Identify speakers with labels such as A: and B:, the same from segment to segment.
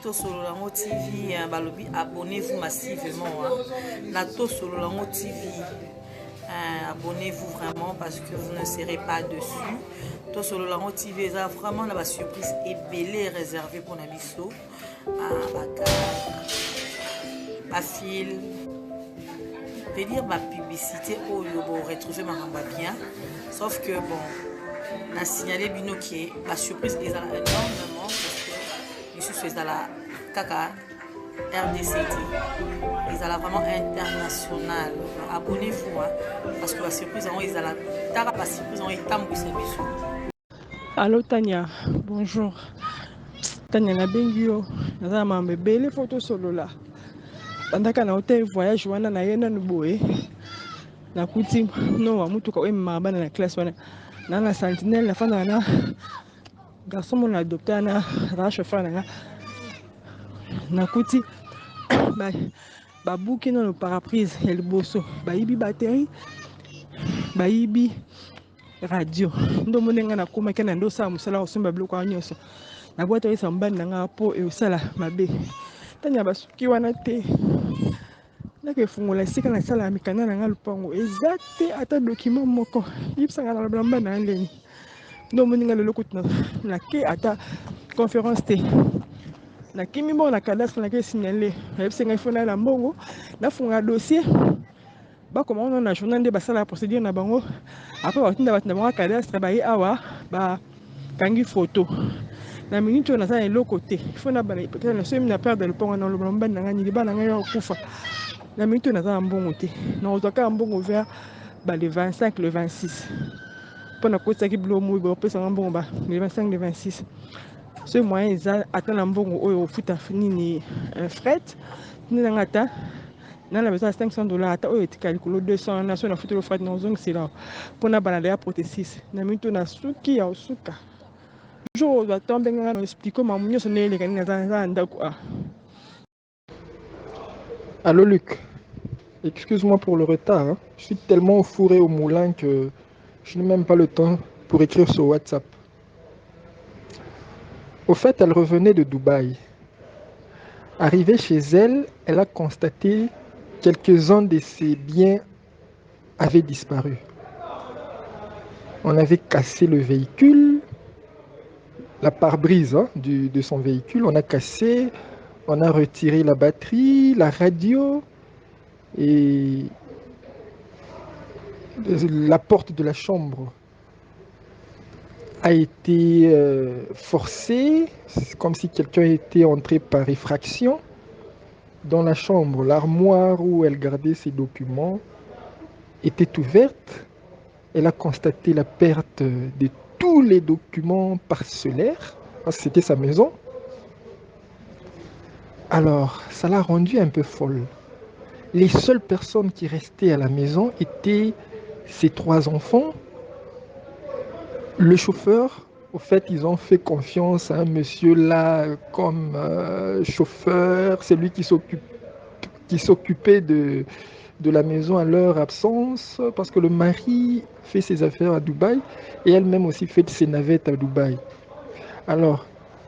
A: Tosolo Lango TV, balobi, abonnez-vous massivement. Na Tosolo Lango TV, abonnez-vous vraiment parce que vous ne serez pas dessus. Tosolo Lango TV, ça vraiment la surprise est belle réservée pour Nabiso. Ma fil, je veux dire ma publicité où vous retrouvez ma ramba bien. Sauf que bon, on a signalé Bino qui est la surprise est énormément parce que je suis dans la Kaka RDCT. Ils sont vraiment international. Abonnez-vous parce que la surprise est la surprise est
B: Allô Tania, bonjour. Tania na bengio, naza mambe belle photo solo là. Tandaka na hôtel voyage wana na yena nuboe. Na kuti no wa mutu ka mabana na classe wana. Na sentinelle na fana na garçon mon adopté na chauffeur na kuti ba bouki no paraprise el bosso. Ba yibi batterie. Ba yibi radio. Ndo monenga na kuma kena ndo sa musala osumba bloko anyoso. Na boîte esa mbani nanga po e osala mabe. Tanya basuki wana te. Nake fungola sika na sala mikana nanga lupango exacte ata document moko. Yipsanga na blamba na ndeni. Ndo moninga lelo kutuna na ke ata conférence te. Na kimi mo na cadastre na ke signaler. Yipsanga ifona na mbongo na funga dossier. Ba comment on a journée de basala la procédure na bango. Après batinda batinda bango cadastre ba yi awa ba kangi photo. Na minute on a ça l'autre côté. Il faut na bana peut-être na semi na perdre le pont dans le blamba na ngani ba na ngaya kufa. Na minute on a ça mbongo te. Na ozoka mbongo vers ba le 25 le 26. Pour na côté qui blo mou ba pesa mbongo ba le 25 le 26. Ce moyen ça attend mbongo oyo futa nini fret ni na ngata. Na la besoin $500 ata oyo etikali kolo 200 na so na futa le fret na ozong sila. Pour na bana ya protesis. Na minute na suki ya osuka. Toujours j'attends bien expliquer ma mieux sonner les canins quoi.
C: Allô Luc, excuse-moi pour le retard. Hein. Je suis tellement fourré au moulin que je n'ai même pas le temps pour écrire sur WhatsApp. Au fait, elle revenait de Dubaï. Arrivée chez elle, elle a constaté quelques-uns de ses biens avaient disparu. On avait cassé le véhicule, la pare-brise de son véhicule, on a cassé, on a retiré la batterie, la radio et la porte de la chambre a été forcée, comme si quelqu'un était entré par effraction dans la chambre. L'armoire où elle gardait ses documents était ouverte. Elle a constaté la perte de tous les documents parcellaires, parce que c'était sa maison. Alors, ça l'a rendue un peu folle. Les seules personnes qui restaient à la maison étaient ses 3 enfants, le chauffeur. Au fait, ils ont fait confiance à un monsieur là comme chauffeur, c'est lui qui s'occupait de la maison à leur absence, parce que le mari fait ses affaires à Dubaï et elle-même aussi fait ses navettes à Dubaï. Alors,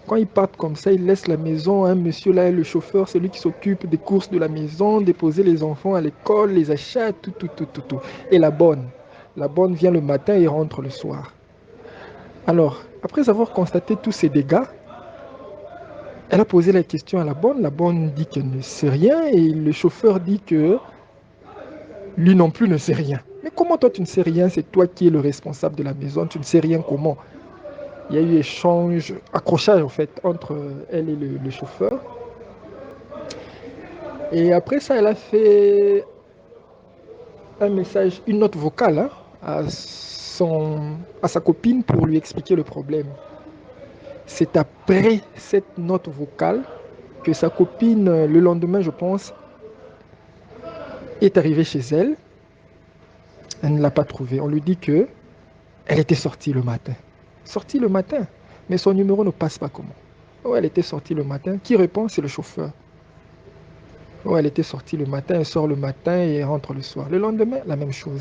C: quand ils partent comme ça, ils laissent la maison, un monsieur là, le chauffeur, c'est lui qui s'occupe des courses de la maison, déposer les enfants à l'école, les achats, tout. Et la bonne vient le matin et rentre le soir. Alors, après avoir constaté tous ces dégâts, elle a posé la question à la bonne dit qu'elle ne sait rien et le chauffeur dit que lui non plus ne sait rien. Mais comment toi tu ne sais rien? C'est toi qui es le responsable de la maison, tu ne sais rien comment? Il y a eu échange, accrochage en fait entre elle et le chauffeur. Et après ça, elle a fait un message, une note vocale à sa copine pour lui expliquer le problème. C'est après cette note vocale que sa copine, le lendemain je pense, est arrivée chez elle. Elle ne l'a pas trouvée. On lui dit que elle était sortie le matin. Sortie le matin, mais son numéro ne passe pas comment? Oh, elle était sortie le matin. Qui répond? C'est le chauffeur. Oh, elle était sortie le matin, elle sort le matin et rentre le soir. Le lendemain, la même chose.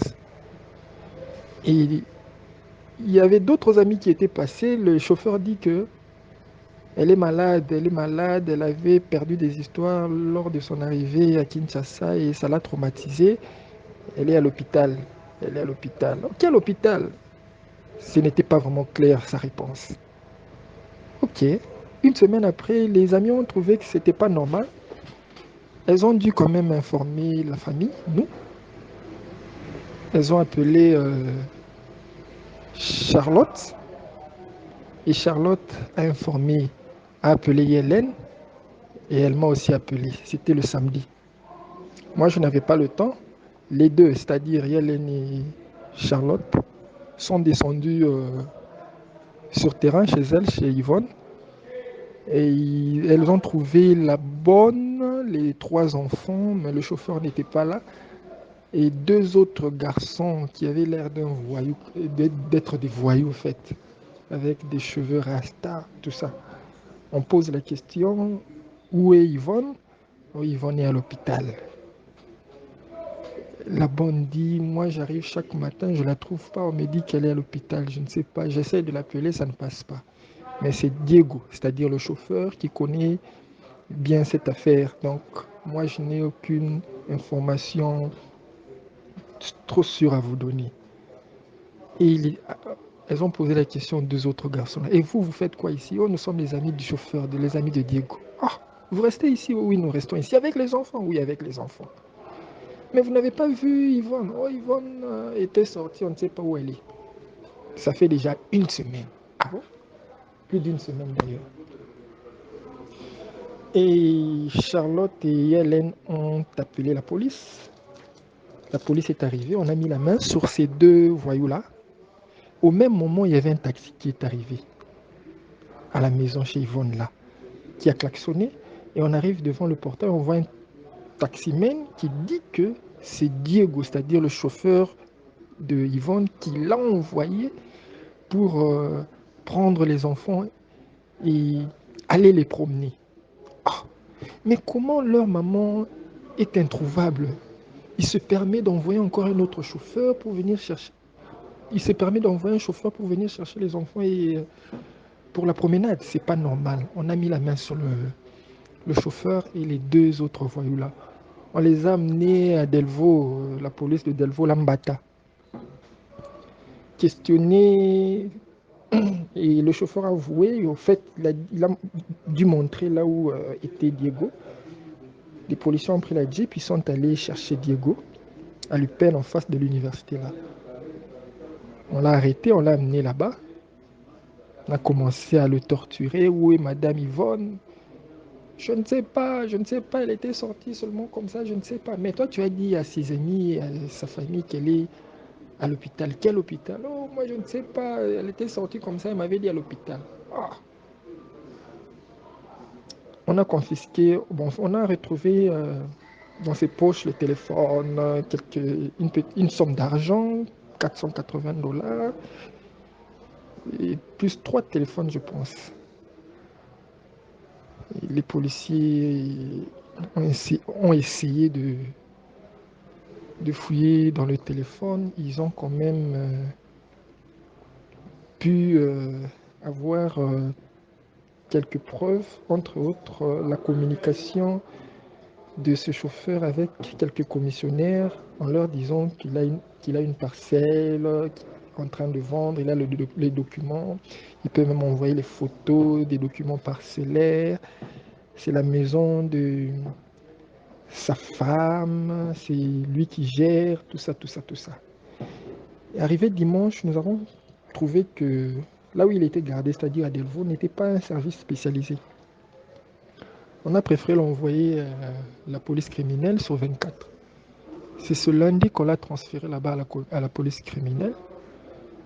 C: Et il y avait d'autres amis qui étaient passés. Le chauffeur dit que Elle est malade, elle avait perdu des histoires lors de son arrivée à Kinshasa et ça l'a traumatisée. Elle est à l'hôpital. Elle est à l'hôpital. Quel hôpital? Ce n'était pas vraiment clair sa réponse. Ok. Une semaine après, les amis ont trouvé que c'était pas normal. Elles ont dû quand même informer la famille, nous. Elles ont appelé Charlotte. Et Charlotte a appelé Hélène. Et elle m'a aussi appelé. C'était le samedi. Moi, je n'avais pas le temps. Les deux, c'est-à-dire Hélène et Charlotte, sont descendus sur terrain chez elle, chez Yvonne. Et elles ont trouvé la bonne, les 3 enfants, mais le chauffeur n'était pas là. Et 2 autres garçons qui avaient l'air d'être des voyous, en fait, avec des cheveux rasta, tout ça. On pose la question, où est Yvonne? Oh, Yvonne est à l'hôpital. La bonne dit, moi j'arrive chaque matin, je ne la trouve pas, on me dit qu'elle est à l'hôpital, je ne sais pas, j'essaie de l'appeler, ça ne passe pas. Mais c'est Diego, c'est-à-dire le chauffeur qui connaît bien cette affaire. Donc moi je n'ai aucune information trop sûre à vous donner. Et elles ont posé la question aux 2 autres garçons. Et vous faites quoi ici? Oh, nous sommes les amis du chauffeur, les amis de Diego. Ah, vous restez ici? Oui, nous restons ici. Avec les enfants? Oui, avec les enfants. Mais vous n'avez pas vu Yvonne? Oh, Yvonne était sortie, on ne sait pas où elle est. Ça fait déjà 1 semaine. Ah bon? Plus d'1 semaine d'ailleurs. Et Charlotte et Hélène ont appelé la police. La police est arrivée, on a mis la main sur ces 2 voyous-là. Au même moment, il y avait un taxi qui est arrivé à la maison chez Yvonne là, qui a klaxonné. Et on arrive devant le portail, on voit un taximan qui dit que c'est Diego, c'est-à-dire le chauffeur de Yvonne, qui l'a envoyé pour prendre les enfants et aller les promener. Ah, mais comment leur maman est introuvable? Il se permet d'envoyer encore un autre chauffeur pour venir chercher. Il se permet d'envoyer un chauffeur pour venir chercher les enfants et pour la promenade. C'est pas normal. On a mis la main sur le chauffeur et les 2 autres voyous là. On les a amenés à Delvaux, la police de Delvaux, Lambata. Questionné. Et le chauffeur a avoué, au fait, il a dû montrer là où était Diego. Les policiers ont pris la Jeep, ils sont allés chercher Diego à l'UPEN en face de l'université là. On l'a arrêté, on l'a amené là-bas. On a commencé à le torturer. Où est Madame Yvonne? Je ne sais pas, elle était sortie seulement comme ça, je ne sais pas. Mais toi, tu as dit à ses amis et à sa famille qu'elle est à l'hôpital. Quel hôpital? Oh, moi, je ne sais pas, elle était sortie comme ça, elle m'avait dit à l'hôpital. Ah. On a confisqué, bon, on a retrouvé dans ses poches le téléphone, une somme d'argent, $480, et plus 3 téléphones, je pense. Et les policiers ont essayé de fouiller dans le téléphone. Ils ont quand même pu avoir quelques preuves, entre autres la communication de ce chauffeur avec quelques commissionnaires en leur disant qu'il a une parcelle en train de vendre, il a les documents, il peut même envoyer les photos des documents parcellaires. C'est la maison de sa femme, c'est lui qui gère, tout ça, tout ça, tout ça. Et arrivé dimanche, nous avons trouvé que là où il était gardé, c'est-à-dire à Delvaux, n'était pas un service spécialisé. On a préféré l'envoyer à la police criminelle sur 24. C'est ce lundi qu'on l'a transféré là-bas à la police criminelle.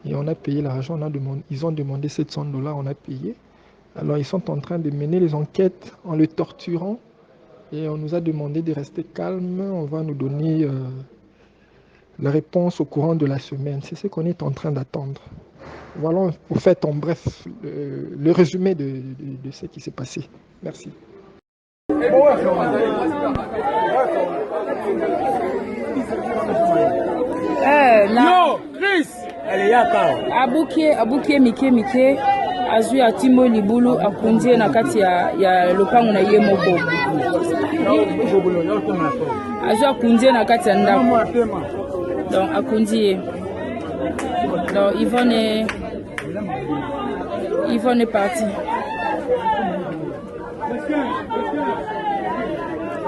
C: Et on a payé l'argent, ils ont demandé $700, on a payé. Alors ils sont en train de mener les enquêtes en le torturant. Et on nous a demandé de rester calme. On va nous donner la réponse au courant de la semaine. C'est ce qu'on est en train d'attendre. Voilà, au fait, en bref, le résumé de ce qui s'est passé. Merci.
D: Non, Chris. Allez, Abuké, Mike. azwi atimo libulu akundie na kati ya lopango na ye moko azwi akundie na kati ya ndako donc akundie donc Yvonne est partie.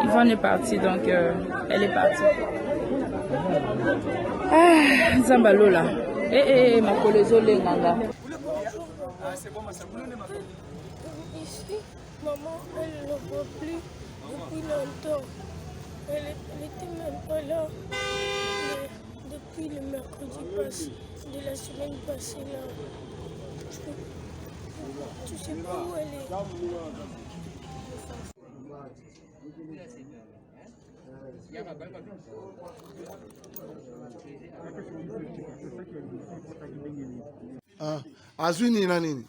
D: Yvonne est partie, donc elle est partie. Ah, Zambalola. Ma colezo lenganga.
E: Ici, maman, elle ne voit plus depuis longtemps. Elle n'était même pas là. Mais depuis le mercredi passé, de la semaine passée là. Tu sais pas où elle est.
F: Azwi nini na nini?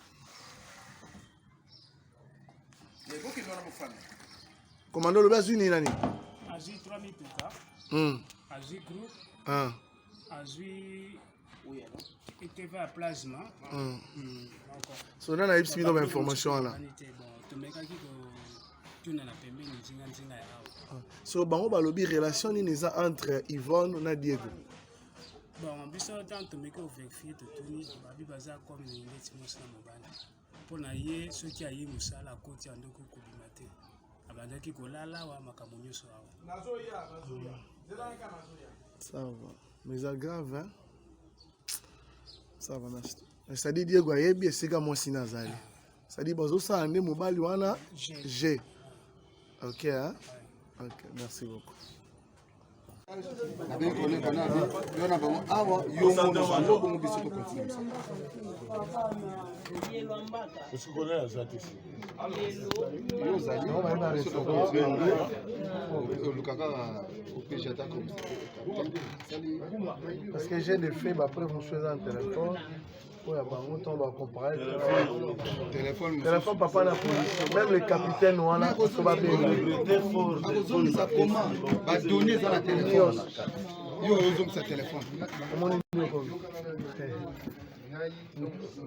F: Komando lobi azwi nini na nini?
G: Azwi 3000 peta. Azwi groupe. Azwi TV à plasma.
F: So nana yebisi bino ba information là. So bango balobi relation nini eza entre Yvonne na Diego?
G: Bon, biso tant to meko vérifier to tuni babi baza comme ni ndeti mosala mobala. Pona ye soki ayi musala koti andoko kubimate. Abandaki kolala wa makambo nyonso awa. Nazoya.
F: Ça va. Mais c'est grave hein? Ça va nasto. C'est-à-dire Diego ayebi esika mwasi nazali. C'est-à-dire bazo sa ande mobali wana G. OK hein? OK, merci beaucoup. Parce que j'ai des faits, après vous choisissez un téléphone. Téléphone papa la police, même le capitaine on a
H: donner ça la téléphone. Yo ça téléphone.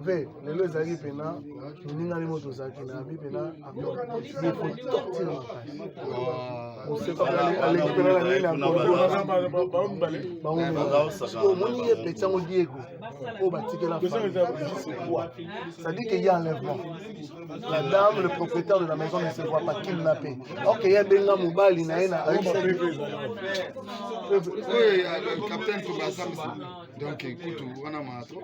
F: Ve, lelo ezali pena, ninga moto zaki na bi pena, il faut sortir en face. On sait pas aller pena la nina ko moni ye petit ngo Diego. O batike la femme. Ça dit qu'il y a enlèvement. La dame, le propriétaire de la maison ne se voit pas kidnappé. OK, il y a benga mobali na ina.
H: Oui, le capitaine Toubassa. Donc écoute, on a matro.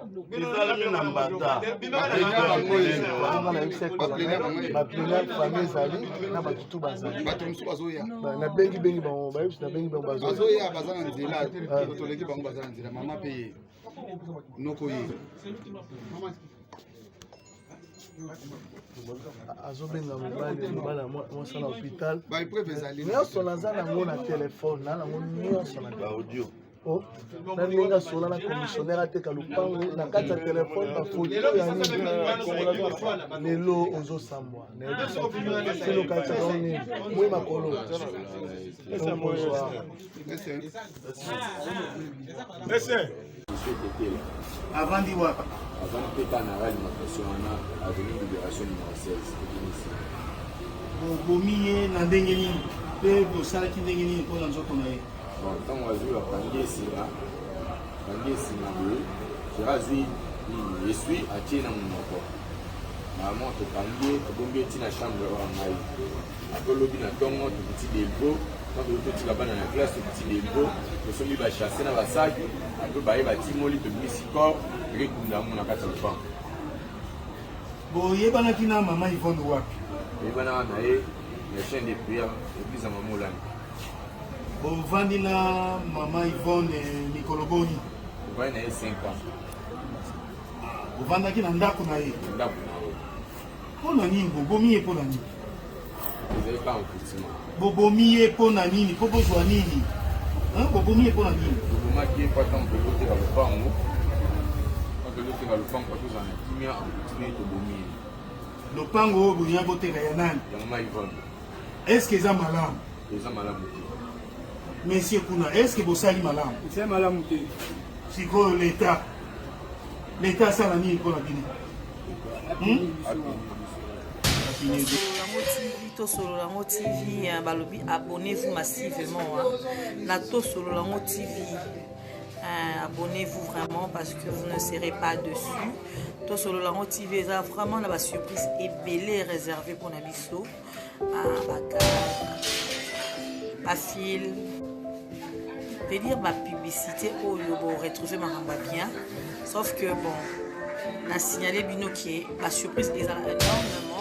F: azobenga mobali mobala mwasa na hôpital nyonso naza nango na telefone na nango nyonso na audio nalinga sola na commissionnaire ateka lupango na kati ya telefone bafoto ya nini lelo ozosambwa selo kati ya nini mwe makolo
H: avant d'y voir
I: avant de péter en arrêt de ma question, on a avenue Libération numéro 16.
H: Bomiye na ndenge nini pe bosalaki ndenge nini mpona nzoko na ye
I: ntango azwi bapangi esinga boye jera azwi esui atie na monoko mama topangi ye tobombi eti na chambre oyo ngai atolobi na ntongo tokuti delbo ntango totika bana na classe tokuti delbo tosombi bachasse na basaki ape baye batimoli tobimisi corps ekekunda na kati ya lopango
H: boyebanaki na mama Yvonne wapi
I: oyebana na ye ya chaîne de prière église ya mama olani
H: bovandi na mama Yvonne mikolo boni
I: ovandi na ye 5 ans
H: bovandaki na ndako na ye
I: ndako na ye
H: mpona nini bobomi ye mpona nini
I: ezali kaka kotima
H: bobomi ye mpona nini mpo bozwa nini bobomi ye mpona nini
I: tobomaki ye mpo atango toloteka lopango toloteka lopango po tozala na kimia timi tobomi ye
H: lopango oyo bolinga boteka ya nani
I: ya mama Yvonne
H: estce eza malamu
I: eza malamu te
H: monsieur kuna estce bosali malamu
G: eza malamu te
H: sikoyo leta asala nini mpona bino
A: Tosololango TV, abonnez-vous massivement. Na Tosololango TV, abonnez-vous vraiment parce que vous ne serez pas dessus. Tosololango TV, ça vraiment la surprise est belle réservée pour Nabiso. Ma fil, je dire ma publicité au Yobo retrouver ma ramba bien. Sauf que bon, on a signalé Bino qui est la surprise est énormément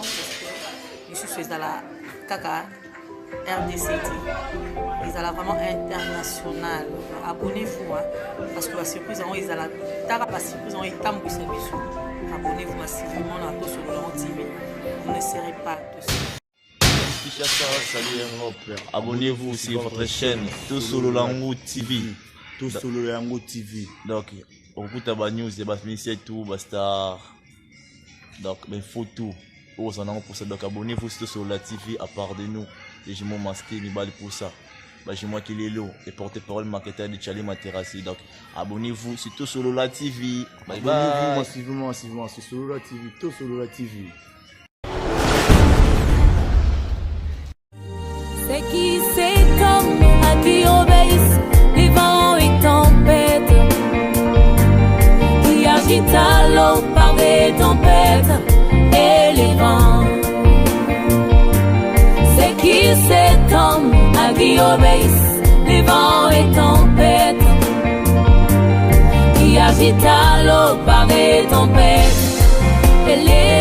A: parce que je suis dans la Kaka RDCT. Ils sont vraiment international. Abonnez-vous parce que la surprise ils ont la surprise en état abonnez-vous massivement à tous sur le TV. Vous ne serez pas dessus.
J: Salut Europe. Abonnez-vous sur votre chaîne Tosololango TV.
H: Tosololango TV.
J: Donc, on écoute la news, c'est tout, basta. Donc, mais faut tout. Pour ça, donc abonnez-vous sur la TV à part de nous. Les jumeaux masqués, mais balles pour ça. J'ai moi qui est là et porte-parole marketeur de Charlie Materassi. Donc, abonnez-vous sur sur la TV. Bye bye.
H: Abonnez-vous massivement sur la TV. Sur la TV.
K: C'est qui c'est comme à qui obéissent les vents et tempêtes, qui agite à l'eau par des tempêtes et les vents. C'est qui c'est comme à qui obéissent les vents et tempêtes, qui agite à l'eau par des tempêtes et les